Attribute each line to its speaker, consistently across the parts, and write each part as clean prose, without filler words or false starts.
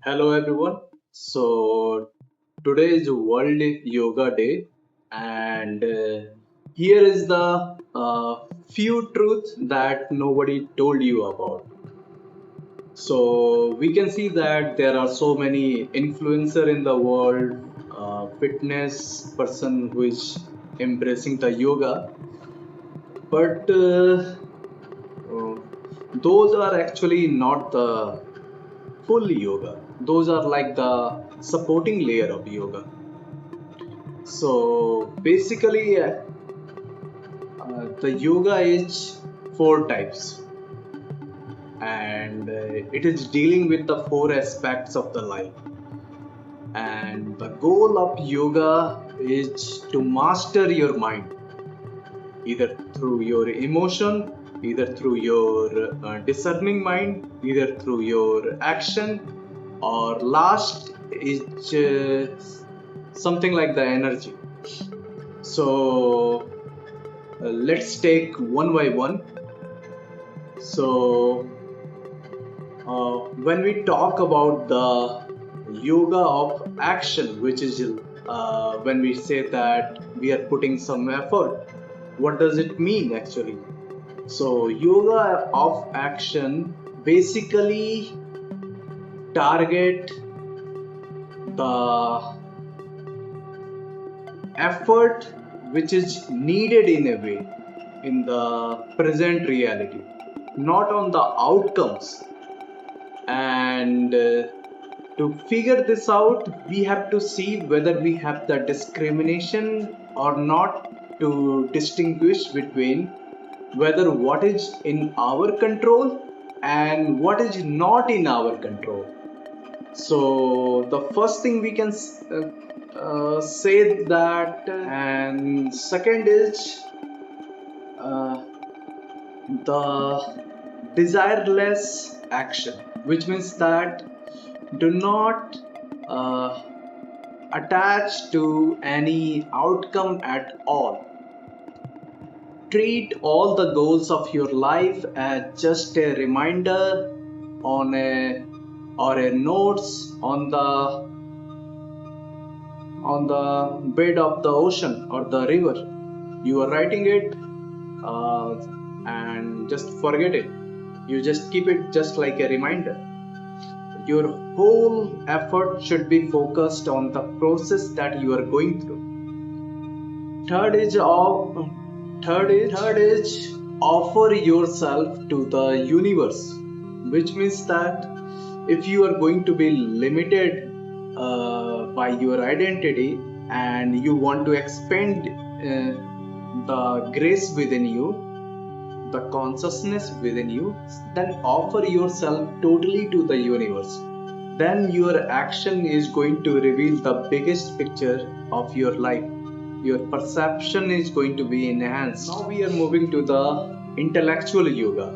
Speaker 1: Hello everyone. So today is World Yoga Day, and here is the few truths that nobody told you about. So we can see that there are so many influencer in the world, fitness person who is embracing the yoga, but uh, those are actually not the full yoga. Those are like the supporting layer of yoga. So basically, the yoga is four types, and it is dealing with the four aspects of the life. And the goal of yoga is to master your mind, either through your emotion, either through your discerning mind, either through your action, or last is something like the energy. So let's take one by one. So when we talk about the yoga of action, which is when we say that we are putting some effort, what does it mean actually? So yoga of action basically target the effort which is needed in a way in the present reality, not on the outcomes. And to figure this out, we have to see whether we have the discrimination or not, to distinguish between whether what is in our control and what is not in our control. So the first thing we can say that, and second is uh, the desireless action, which means that do not uh, attach to any outcome at all. Treat all the goals of your life as just a reminder on a or a notes on the bed of the ocean or the river. You are writing it, uh, and just forget it. You just keep it just like a reminder. Your whole effort should be focused on the process that you are going through. Third is of third is offer yourself to the universe, which means that if you are going to be limited by your identity and you want to expand the grace within you, the consciousness within you, then offer yourself totally to the universe. Then your action is going to reveal the biggest picture of your life. Your perception is going to be enhanced. Now we are moving to the intellectual yoga.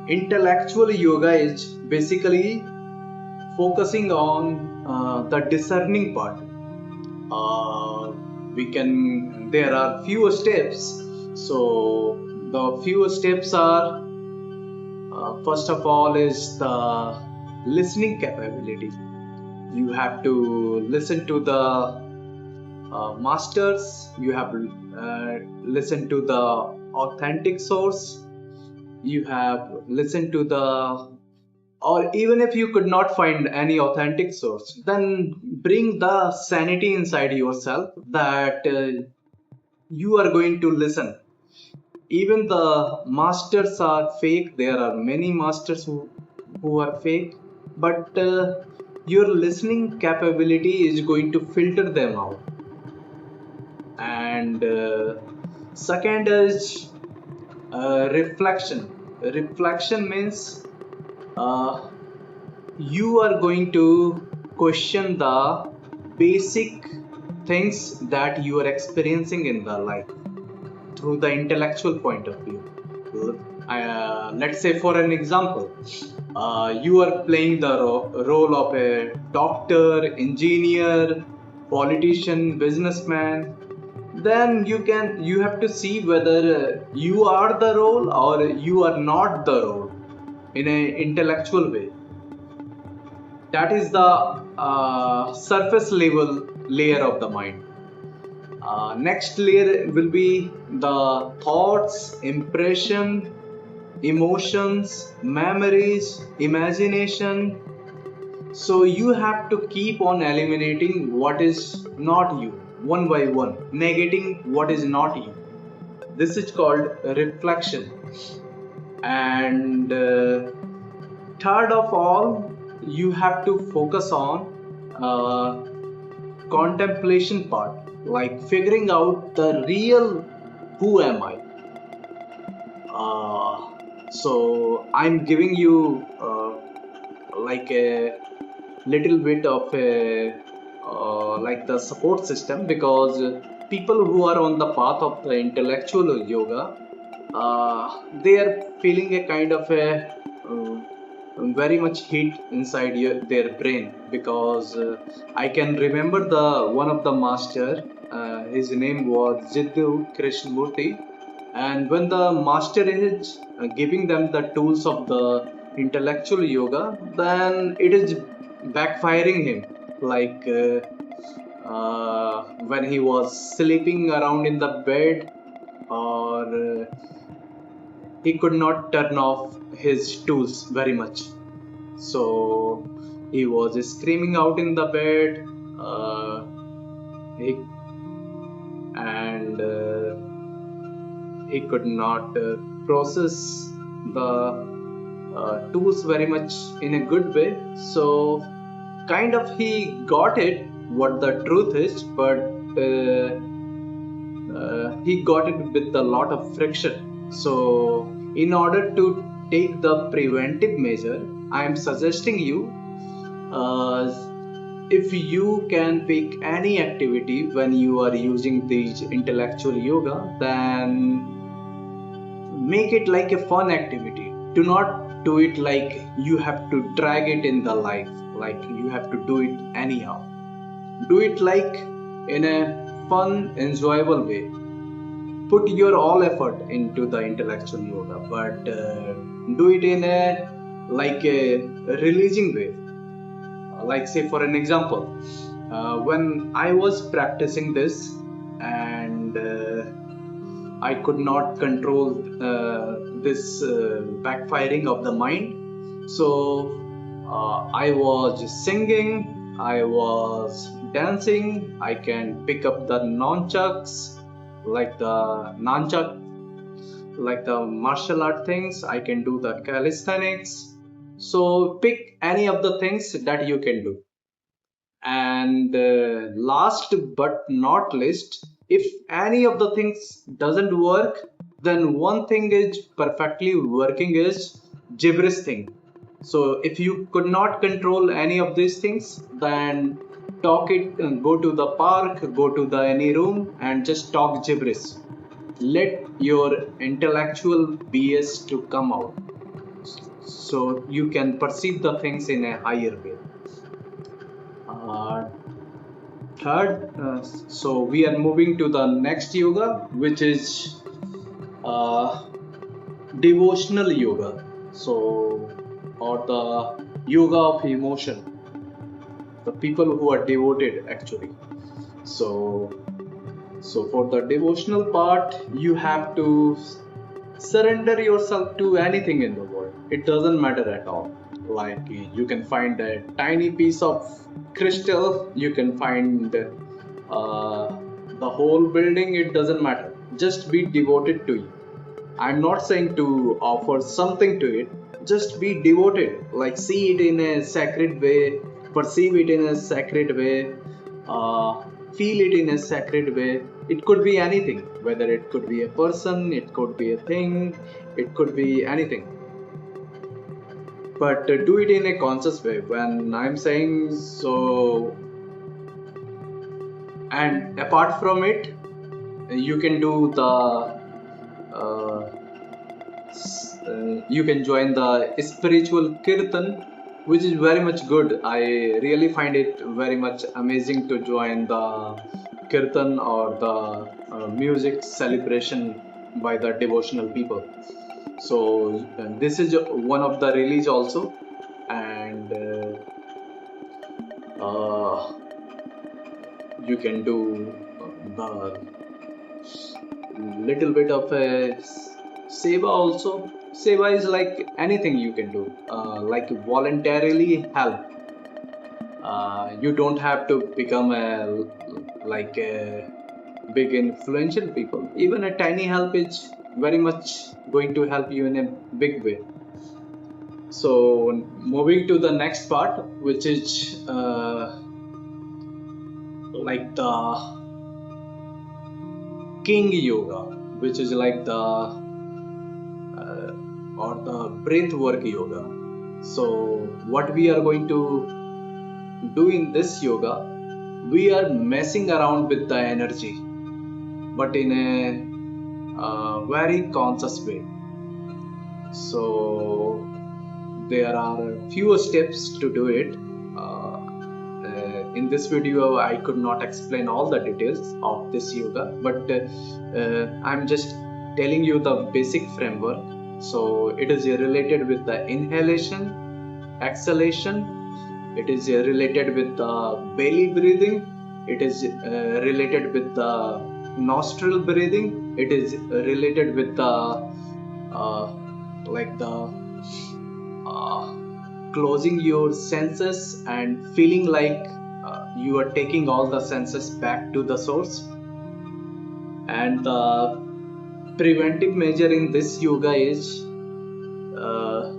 Speaker 1: Intellectual yoga is basically focusing on the discerning part. We can There are few steps. So the few steps are, first of all is the listening capability. You have to listen to the masters. You have to listen to the authentic source. You have listened to the, or even if you could not find any authentic source, then bring the sanity inside yourself that you are going to listen. Even the masters are fake. There are many masters who are fake, but your listening capability is going to filter them out. And second is reflection. Reflection means uh, you are going to question the basic things that you are experiencing in the life through the intellectual point of view. Let's say, for an example, you are playing the role of a doctor, engineer, politician, businessman. Then you have to see whether you are the role or you are not the role in an intellectual way. That is the surface level layer of the mind. Next layer will be the thoughts, impression, emotions, memories, imagination. So you have to keep on eliminating what is not you one by one, negating what is not you. This is called reflection. And third of all, you have to focus on contemplation part, like figuring out the real who am I. Uh, so I'm giving you like a little bit of a like the support system, because people who are on the path of the intellectual yoga, they are feeling a kind of a very much heat inside their brain, because I can remember the one of the master, his name was Jiddu Krishnamurti, and when the master is giving them the tools of the intellectual yoga, then it is backfiring him, like when he was sleeping around in the bed, or he could not turn off his tools very much. So he was screaming out in the bed, he, and he could not process the tools very much in a good way. So kind of he got it what the truth is, but he got it with a lot of friction. So in order to take the preventive measure, I am suggesting you, uh, if you can pick any activity when you are using these intellectual yoga, then make it like a fun activity. Do not do it like you have to drag it in the life, like you have to do it anyhow. Do it like in a fun, enjoyable way. Put your all effort into the intellectual yoga, but do it in a like a releasing way. Like, say for an example, when I was practicing this, and I could not control this backfiring of the mind. So I was singing, I was dancing. I can pick up the nunchucks, like the nunchuck, like the martial art things. I can do the calisthenics. So pick any of the things that you can do. And last but not least, if any of the things doesn't work, then one thing is perfectly working is gibberish thing. So if you could not control any of these things, then talk it, go to the park, go to the any room, and just talk gibberish. Let your intellectual BS to come out, so you can perceive the things in a higher way. Uh, Third, so we are moving to the next yoga, which is uh, devotional yoga. So, or the yoga of emotion, the people who are devoted actually. So, so for the devotional part, you have to surrender yourself to anything in the world. It doesn't matter at all. Like you can find a tiny piece of crystal, you can find the whole building, it doesn't matter. Just be devoted to you. I'm not saying to offer something to it, just be devoted. Like see it in a sacred way, perceive it in a sacred way, uh, feel it in a sacred way. It could be anything, whether it could be a person, it could be a thing, it could be anything. But do it in a conscious way. When I'm saying so, and apart from it, you can do the uh, you can join the spiritual kirtan, which is very much good. I really find it very much amazing to join the kirtan or the music celebration by the devotional people. So this is one of the release also. And uh, you can do the little bit of a seva also. Seva is like anything you can do, like voluntarily help. You don't have to become a like a big influential people. Even a tiny help is very much going to help you in a big way. So moving to the next part, which is like the king yoga, which is like the or the breath work yoga. So what we are going to do in this yoga, we are messing around with the energy, but in a very conscious way. So there are fewer steps to do it. In this video, I could not explain all the details of this yoga, but I'm just telling you the basic framework. So it is related with the inhalation, exhalation. It is related with the belly breathing. It is related with the nostril breathing. It is related with the uh, like the uh, closing your senses and feeling like you are taking all the senses back to the source. And the preventive measure in this yoga is uh,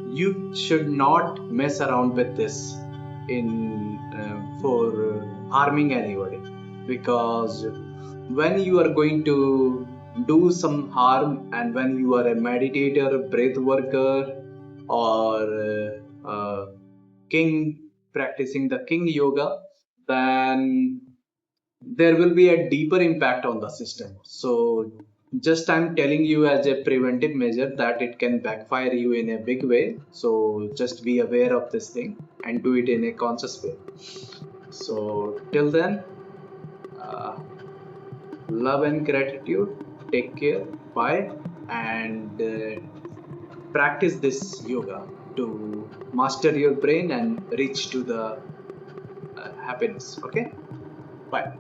Speaker 1: you should not mess around with this in for harming anybody, because when you are going to do some harm, and when you are a meditator, breath worker, or king, practicing the king yoga, then there will be a deeper impact on the system. So just I'm telling you as a preventive measure that it can backfire you in a big way. So just be aware of this thing and do it in a conscious way. So till then, uh, love and gratitude. Take care. Bye. And practice this yoga to master your brain and reach to the happiness. Okay. Bye.